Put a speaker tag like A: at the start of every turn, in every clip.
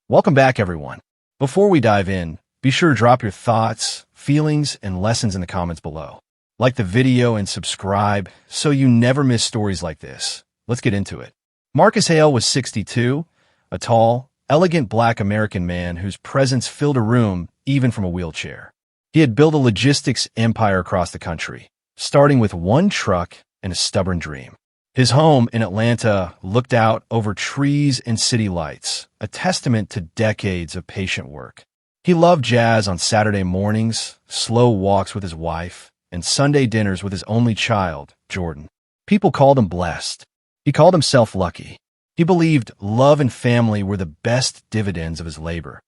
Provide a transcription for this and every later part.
A: Welcome back, everyone. Before we dive in, be sure to drop your thoughts, feelings, and lessons in the comments below. Like the video and subscribe so you never miss stories like this. Let's get into it. Marcus Hale was 62, a tall, elegant black American man whose presence filled a room even from a wheelchair. He had built a logistics empire across the country, starting with one truck and a stubborn dream. His home in Atlanta looked out over trees and city lights, a testament to decades of patient work. He loved jazz on Saturday mornings, slow walks with his wife, and Sunday dinners with his only child, Jordan. People called him blessed. He called himself lucky. He believed love and family were the best dividends of his labor,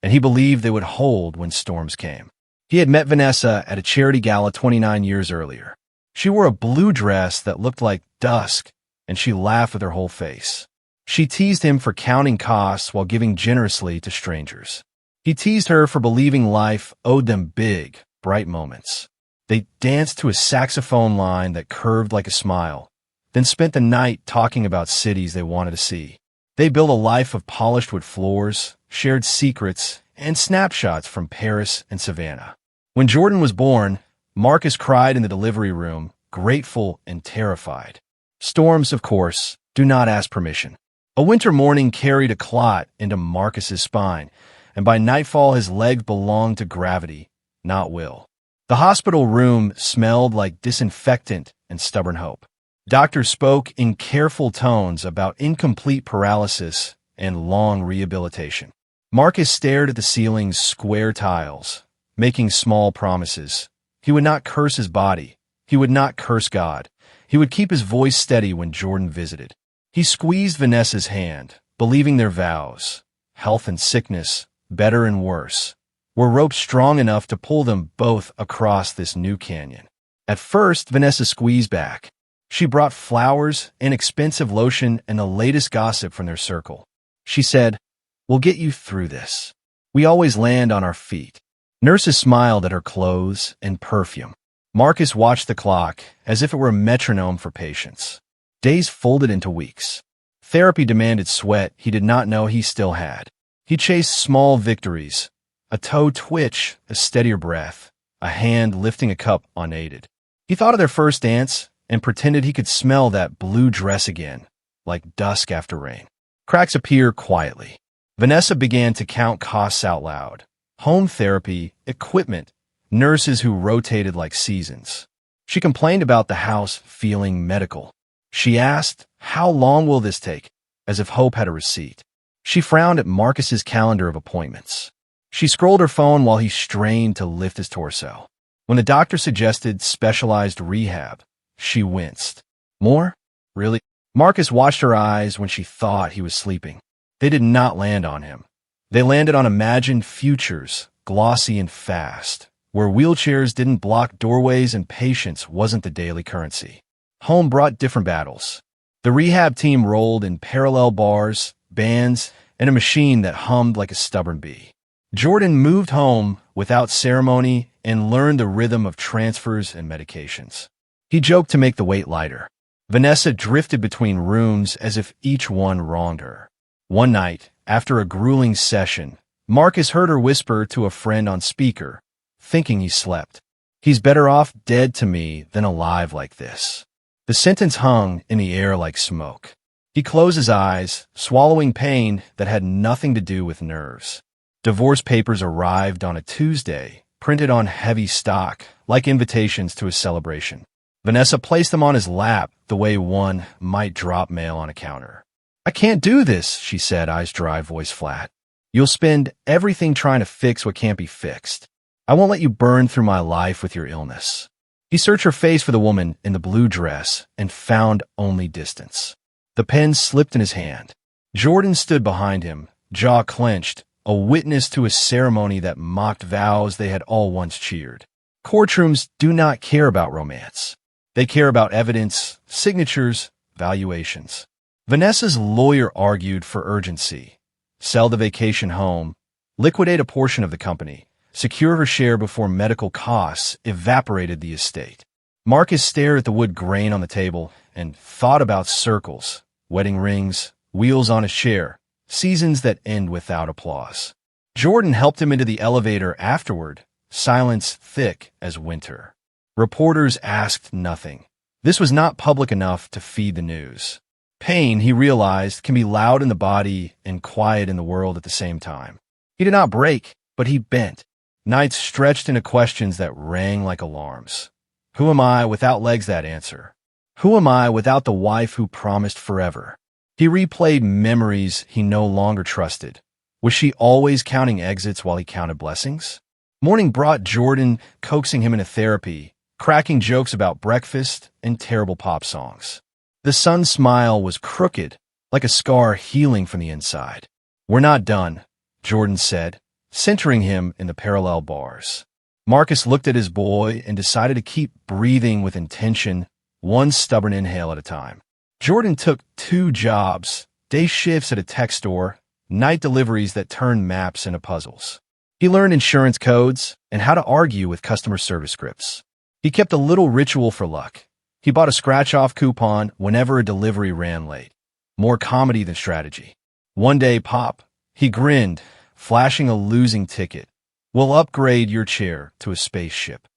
A: and he believed they would hold when storms came. He had met Vanessa at a charity gala 29 years earlier. She wore a blue dress that looked like dusk, and she laughed with her whole face. She teased him for counting costs while giving generously to strangers. He teased her for believing life owed them big, bright moments. They danced to a saxophone line that curved like a smile, then spent the night talking about cities they wanted to see. They built a life of polished wood floors, shared secrets, and snapshots from Paris and Savannah. When Jordan was born, Marcus cried in the delivery room, grateful and terrified. Storms, of course, do not ask permission. A winter morning carried a clot into Marcus's spine, and by nightfall his legs belonged to gravity, not will. The hospital room smelled like disinfectant and stubborn hope. Doctors spoke in careful tones about incomplete paralysis and long rehabilitation. Marcus stared at the ceiling's square tiles, making small promises. He would not curse his body. He would not curse God. He would keep his voice steady when Jordan visited. He squeezed Vanessa's hand, believing their vows, health and sickness, better and worse, were ropes strong enough to pull them both across this new canyon. At first, Vanessa squeezed back. She brought flowers, an expensive lotion, and the latest gossip from their circle. She said, "We'll get you through this. We always land on our feet." Nurses smiled at her clothes and perfume. Marcus watched the clock as if it were a metronome for patience. Days folded into weeks. Therapy demanded sweat he did not know he still had. He chased small victories, a toe twitch, a steadier breath, a hand lifting a cup unaided. He thought of their first dance and pretended he could smell that blue dress again, like dusk after rain. Cracks appear quietly. Vanessa began to count costs out loud. Home therapy, equipment, nurses who rotated like seasons. She complained about the house feeling medical. She asked, "How long will this take?" as if hope had a receipt. She frowned at Marcus's calendar of appointments. She scrolled her phone while he strained to lift his torso. When the doctor suggested specialized rehab, she winced. More? Really? Marcus watched her eyes when she thought he was sleeping. They did not land on him. They landed on imagined futures, glossy and fast, where wheelchairs didn't block doorways and patience wasn't the daily currency. Home brought different battles. The rehab team rolled in parallel bars, bands, and a machine that hummed like a stubborn bee. Jordan moved home without ceremony and learned the rhythm of transfers and medications. He joked to make the weight lighter. Vanessa drifted between rooms as if each one wronged her. One night, after a grueling session, Marcus heard her whisper to a friend on speaker, thinking he slept. "He's better off dead to me than alive like this." The sentence hung in the air like smoke. He closed his eyes, swallowing pain that had nothing to do with nerves. Divorce papers arrived on a Tuesday, printed on heavy stock, like invitations to a celebration. Vanessa placed them on his lap the way one might drop mail on a counter. "I can't do this," she said, eyes dry, voice flat. "You'll spend everything trying to fix what can't be fixed. I won't let you burn through my life with your illness." He searched her face for the woman in the blue dress and found only distance. The pen slipped in his hand. Jordan stood behind him, jaw clenched, a witness to a ceremony that mocked vows they had all once cheered. Courtrooms do not care about romance. They care about evidence, signatures, valuations. Vanessa's lawyer argued for urgency. Sell the vacation home, liquidate a portion of the company, secure her share before medical costs evaporated the estate. Marcus stared at the wood grain on the table and thought about circles, wedding rings, wheels on his chair, seasons that end without applause. Jordan helped him into the elevator afterward, silence thick as winter. Reporters asked nothing. This was not public enough to feed the news. Pain, he realized, can be loud in the body and quiet in the world at the same time. He did not break, but he bent. Nights stretched into questions that rang like alarms. Who am I without legs that answer? Who am I without the wife who promised forever? He replayed memories he no longer trusted. Was she always counting exits while he counted blessings? Morning brought Jordan, coaxing him into therapy, cracking jokes about breakfast and terrible pop songs. The sun's smile was crooked, like a scar healing from the inside. We're not done, Jordan said, centering him in the parallel bars. Marcus looked at his boy and decided to keep breathing with intention, one stubborn inhale at a time. Jordan took 2 jobs, day shifts at a tech store, night deliveries that turned maps into puzzles. He learned insurance codes and how to argue with customer service scripts. He kept a little ritual for luck. He bought a scratch-off coupon whenever a delivery ran late. More comedy than strategy. One day, Pop, he grinned, flashing a losing ticket. We'll upgrade your chair to a spaceship.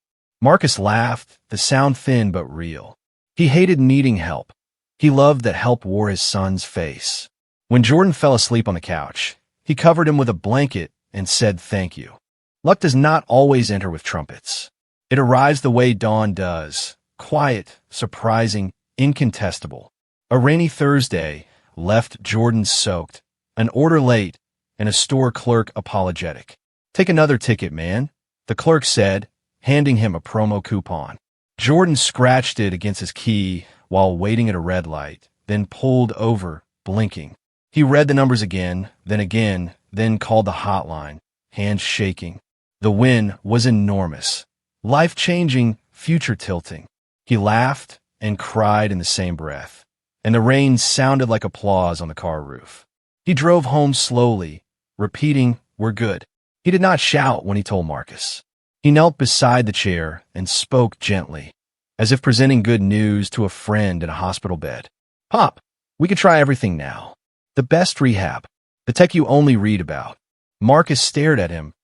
A: Marcus laughed, the sound thin but real. He hated needing help. He loved that help wore his son's face. When Jordan fell asleep on the couch, he covered him with a blanket and said thank you. Luck does not always enter with trumpets. It arrives the way dawn does, quiet, surprising, incontestable. A rainy Thursday left Jordan soaked, an order late, and a store clerk apologetic. Take another ticket, man, the clerk said, handing him a promo coupon. Jordan scratched it against his key while waiting at a red light, then pulled over, blinking. He read the numbers again, then called the hotline, hands shaking. The win was enormous, life-changing, future-tilting. He laughed and cried in the same breath, and the rain sounded like applause on the car roof. He drove home slowly, repeating, "We're good." He did not shout when he told Marcus. He knelt beside the chair and spoke gently, as if presenting good news to a friend in a hospital bed. "Pop, we could try everything now. The best rehab, the tech you only read about." Marcus stared at him,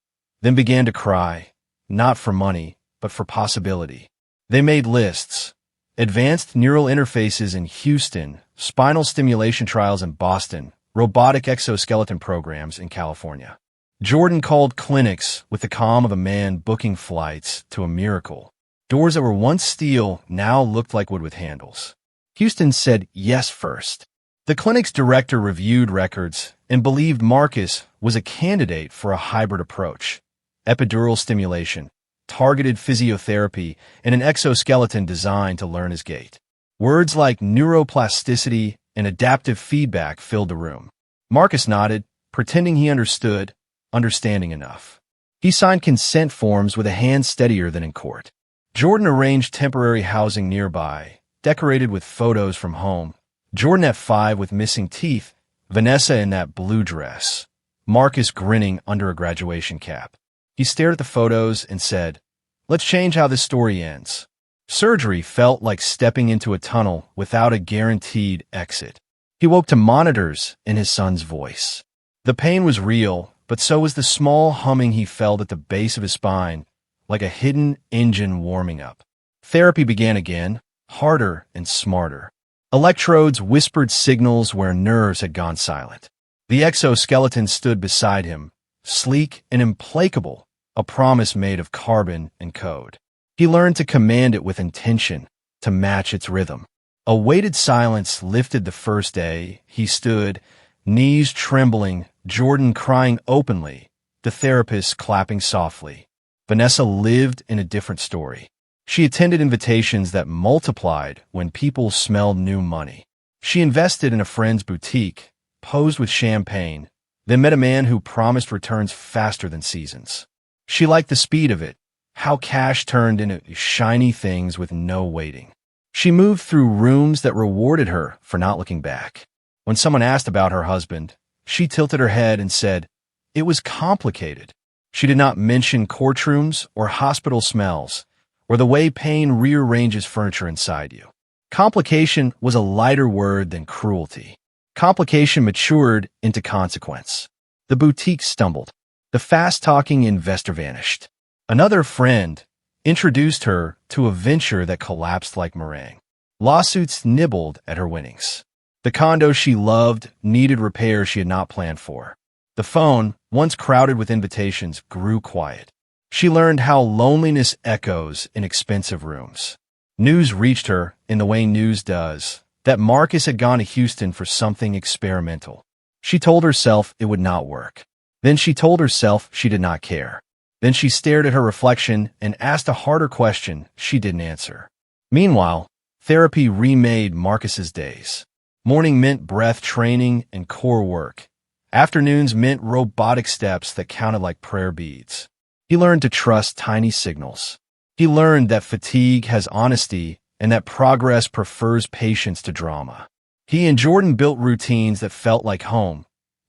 A: then began to cry, not for money, but for possibility. They made lists. Advanced neural interfaces in Houston, spinal stimulation trials in Boston, robotic exoskeleton programs in California. Jordan called clinics with the calm of a man booking flights to a miracle. Doors that were once steel now looked like wood with handles. Houston said yes first. The clinic's director reviewed records and believed Marcus was a candidate for a hybrid approach: epidural stimulation, targeted physiotherapy, and an exoskeleton designed to learn his gait. Words like neuroplasticity and adaptive feedback filled the room. Marcus nodded, pretending he understood, understanding enough. He signed consent forms with a hand steadier than in court. Jordan arranged temporary housing nearby, decorated with photos from home. Jordan at 5 with missing teeth, Vanessa in that blue dress, Marcus grinning under a graduation cap. He stared at the photos and said, "Let's change how this story ends." Surgery felt like stepping into a tunnel without a guaranteed exit. He woke to monitors in his son's voice. The pain was real, but so was the small humming he felt at the base of his spine, like a hidden engine warming up. Therapy began again, harder and smarter. Electrodes whispered signals where nerves had gone silent. The exoskeleton stood beside him, sleek and implacable, a promise made of carbon and code. He learned to command it with intention, to match its rhythm. A weighted silence lifted the first day. He stood, knees trembling, Jordan crying openly, the therapist clapping softly. Vanessa lived in a different story. She attended invitations that multiplied when people smelled new money. She invested in a friend's boutique, posed with champagne, then met a man who promised returns faster than seasons. She liked the speed of it, how cash turned into shiny things with no waiting. She moved through rooms that rewarded her for not looking back. When someone asked about her husband, she tilted her head and said, "It was complicated." She did not mention courtrooms or hospital smells, or the way pain rearranges furniture inside you. Complication was a lighter word than cruelty. Complication matured into consequence. The boutique stumbled. The fast-talking investor vanished. Another friend introduced her to a venture that collapsed like meringue. Lawsuits nibbled at her winnings. The condo she loved needed repairs she had not planned for. The phone, once crowded with invitations, grew quiet. She learned how loneliness echoes in expensive rooms. News reached her, in the way news does, that Marcus had gone to Houston for something experimental. She told herself it would not work. Then she told herself she did not care. Then she stared at her reflection and asked a harder question she didn't answer. Meanwhile, therapy remade Marcus's days. Morning meant breath training and core work. Afternoons meant robotic steps that counted like prayer beads. He learned to trust tiny signals. He learned that fatigue has honesty and that progress prefers patience to drama. He and Jordan built routines that felt like home.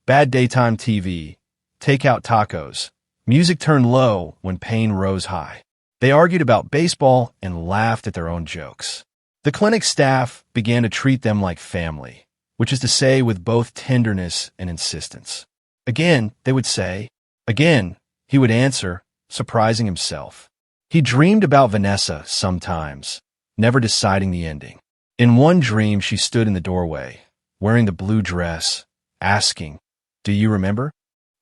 A: Bad daytime TV, takeout tacos, music turned low when pain rose high. They argued about baseball and laughed at their own jokes. The clinic staff began to treat them like family, which is to say with both tenderness and insistence. Again, they would say. Again, he would answer, surprising himself. He dreamed about Vanessa sometimes, never deciding the ending. In one dream, she stood in the doorway, wearing the blue dress, asking, "Do you remember?"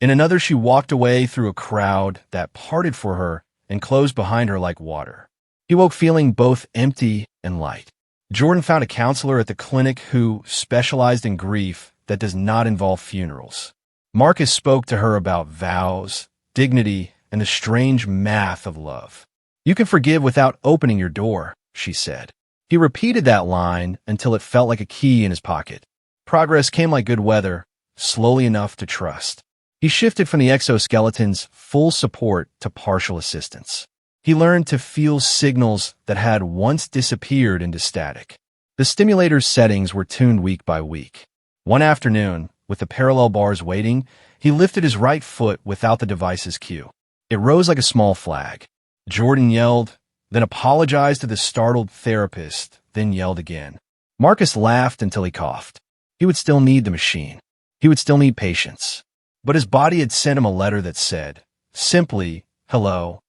A: In another, she walked away through a crowd that parted for her and closed behind her like water. He woke feeling both empty and light. Jordan found a counselor at the clinic who specialized in grief that does not involve funerals. Marcus spoke to her about vows, dignity, and the strange math of love. "You can forgive without opening your door," she said. He repeated that line until it felt like a key in his pocket. Progress came like good weather, slowly enough to trust. He shifted from the exoskeleton's full support to partial assistance. He learned to feel signals that had once disappeared into static. The stimulator's settings were tuned week by week. One afternoon, with the parallel bars waiting, he lifted his right foot without the device's cue. It rose like a small flag. Jordan yelled, then apologized to the startled therapist, then yelled again. Marcus laughed until he coughed. He would still need the machine. He would still need patience. But his body had sent him a letter that said, simply, "Hello."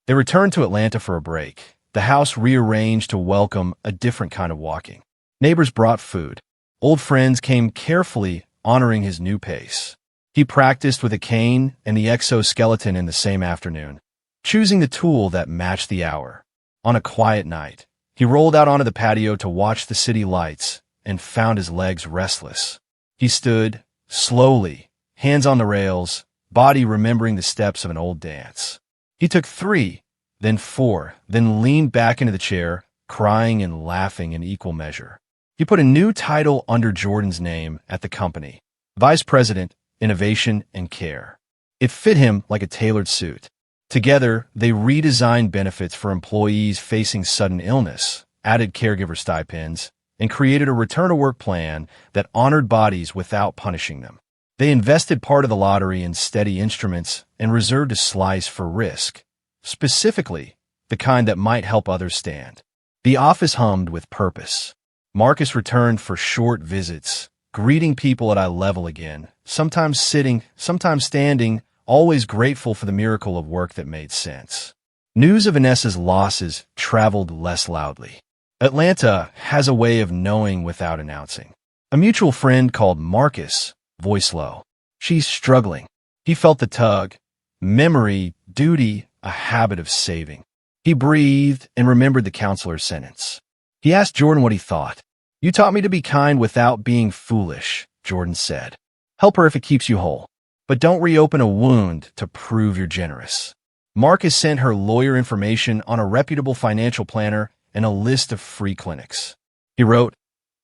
A: They returned to Atlanta for a break. The house rearranged to welcome a different kind of walking. Neighbors brought food. Old friends came carefully, honoring his new pace. He practiced with a cane and the exoskeleton in the same afternoon, choosing the tool that matched the hour. On a quiet night, he rolled out onto the patio to watch the city lights and found his legs restless. He stood, slowly, hands on the rails, body remembering the steps of an old dance. He took 3, then 4, then leaned back into the chair, crying and laughing in equal measure. He put a new title under Jordan's name at the company, Vice President, Innovation and Care. It fit him like a tailored suit. Together, they redesigned benefits for employees facing sudden illness, added caregiver stipends, and created a return-to-work plan that honored bodies without punishing them. They invested part of the lottery in steady instruments and reserved a slice for risk, specifically the kind that might help others stand. The office hummed with purpose. Marcus returned for short visits, greeting people at eye level again, sometimes sitting, sometimes standing, always grateful for the miracle of work that made sense. News of Vanessa's losses traveled less loudly. Atlanta has a way of knowing without announcing. A mutual friend called Marcus, voice low. "She's struggling." He felt the tug. Memory, duty, a habit of saving. He breathed and remembered the counselor's sentence. He asked Jordan what he thought. "You taught me to be kind without being foolish," Jordan said. "Help her if it keeps you whole. But don't reopen a wound to prove you're generous." Marcus sent her lawyer information on a reputable financial planner and a list of free clinics. He wrote,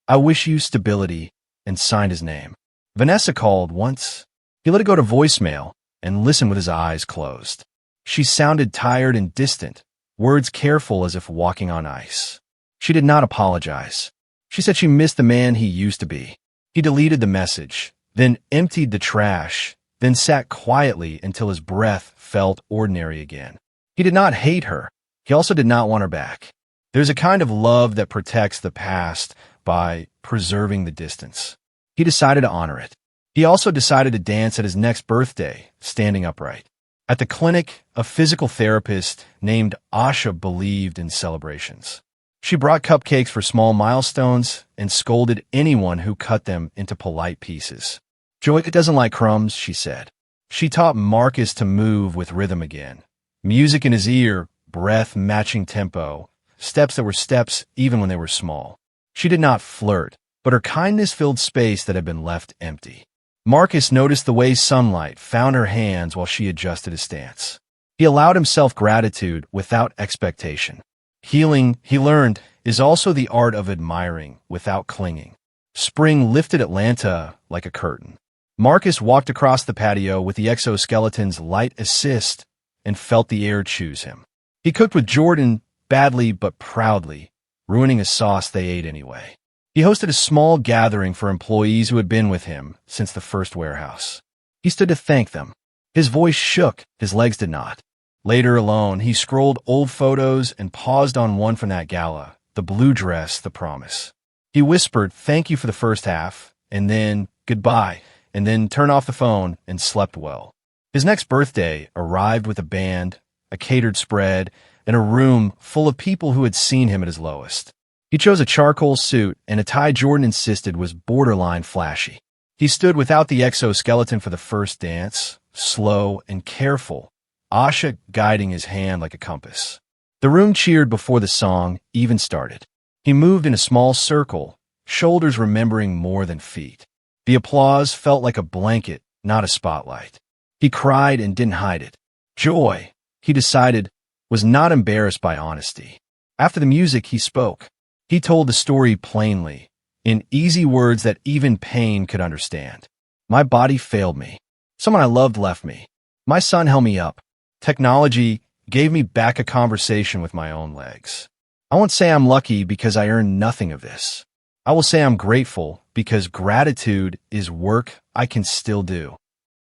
A: "I wish you stability," and signed his name. Vanessa called once. He let it go to voicemail and listened with his eyes closed. She sounded tired and distant, words careful as if walking on ice. She did not apologize. She said she missed the man he used to be. He deleted the message, then emptied the trash, then sat quietly until his breath felt ordinary again. He did not hate her. He also did not want her back. There's a kind of love that protects the past by preserving the distance. He decided to honor it. He also decided to dance at his next birthday, standing upright. At the clinic, a physical therapist named Asha believed in celebrations. She brought cupcakes for small milestones and scolded anyone who cut them into polite pieces. Joy doesn't like crumbs, she said. She taught Marcus to move with rhythm again. Music in his ear, breath matching tempo, steps that were steps even when they were small. She did not flirt, but her kindness filled space that had been left empty. Marcus noticed the way sunlight found her hands while she adjusted his stance. He allowed himself gratitude without expectation. Healing, he learned, is also the art of admiring without clinging. Spring lifted Atlanta like a curtain. Marcus walked across the patio with the exoskeleton's light assist and felt the air choose him. He cooked with Jordan, badly but proudly, ruining a sauce they ate anyway. He hosted a small gathering for employees who had been with him since the first warehouse. He stood to thank them. His voice shook, his legs did not. Later alone, he scrolled old photos and paused on one from that gala, the blue dress, the promise. He whispered, "Thank you for the first half," and then, "Goodbye," and then turned off the phone and slept well. His next birthday arrived with a band, a catered spread, and a room full of people who had seen him at his lowest. He chose a charcoal suit and a tie Jordan insisted was borderline flashy. He stood without the exoskeleton for the first dance, slow and careful, Asha guiding his hand like a compass. The room cheered before the song even started. He moved in a small circle, shoulders remembering more than feet. The applause felt like a blanket, not a spotlight. He cried and didn't hide it. Joy, he decided, was not embarrassed by honesty. After the music, he spoke. He told the story plainly, in easy words that even pain could understand. My body failed me. Someone I loved left me. My son held me up. Technology gave me back a conversation with my own legs. I won't say I'm lucky because I earned nothing of this. I will say I'm grateful because gratitude is work I can still do.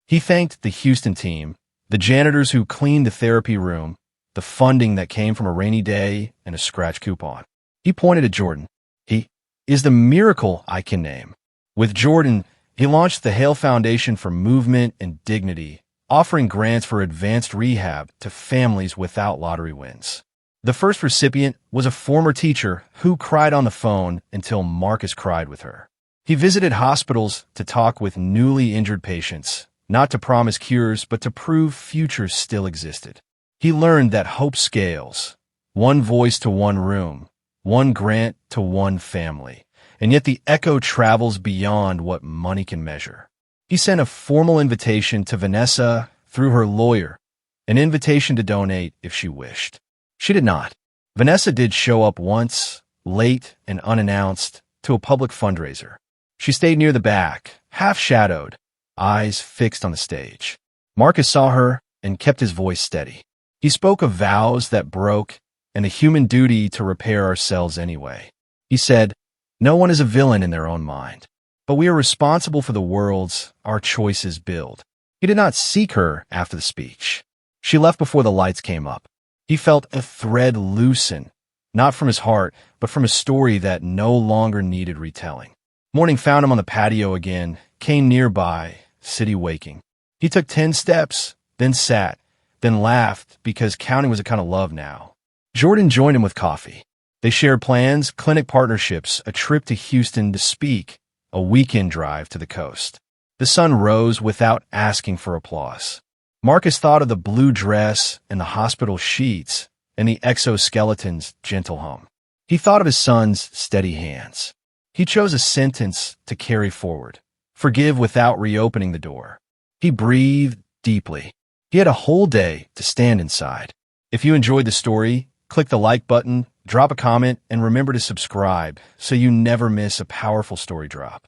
A: He thanked the Houston team, the janitors who cleaned the therapy room, the funding that came from a rainy day and a scratch coupon. He pointed at Jordan. He is the miracle I can name. With Jordan, he launched the Hale Foundation for Movement and Dignity, offering grants for advanced rehab to families without lottery wins. The first recipient was a former teacher who cried on the phone until Marcus cried with her. He visited hospitals to talk with newly injured patients, not to promise cures, but to prove futures still existed. He learned that hope scales, one voice to one room, one grant to one family, and yet the echo travels beyond what money can measure. He sent a formal invitation to Vanessa through her lawyer, an invitation to donate if she wished. She did not. Vanessa did show up once, late and unannounced, to a public fundraiser. She stayed near the back, half-shadowed, eyes fixed on the stage. Marcus saw her and kept his voice steady. He spoke of vows that broke and the human duty to repair ourselves anyway. He said, "No one is a villain in their own mind, but we are responsible for the worlds our choices build." He did not seek her after the speech. She left before the lights came up. He felt a thread loosen, not from his heart, but from a story that no longer needed retelling. Morning found him on the patio again, came nearby, city waking. He took 10 steps, then sat, then laughed because counting was a kind of love now. Jordan joined him with coffee. They shared plans, clinic partnerships, a trip to Houston to speak, a weekend drive to the coast. The sun rose without asking for applause. Marcus thought of the blue dress and the hospital sheets and the exoskeleton's gentle hum. He thought of his son's steady hands. He chose a sentence to carry forward. Forgive without reopening the door. He breathed deeply. He had a whole day to stand inside. If you enjoyed the story, click the like button, drop a comment, and remember to subscribe so you never miss a powerful story drop.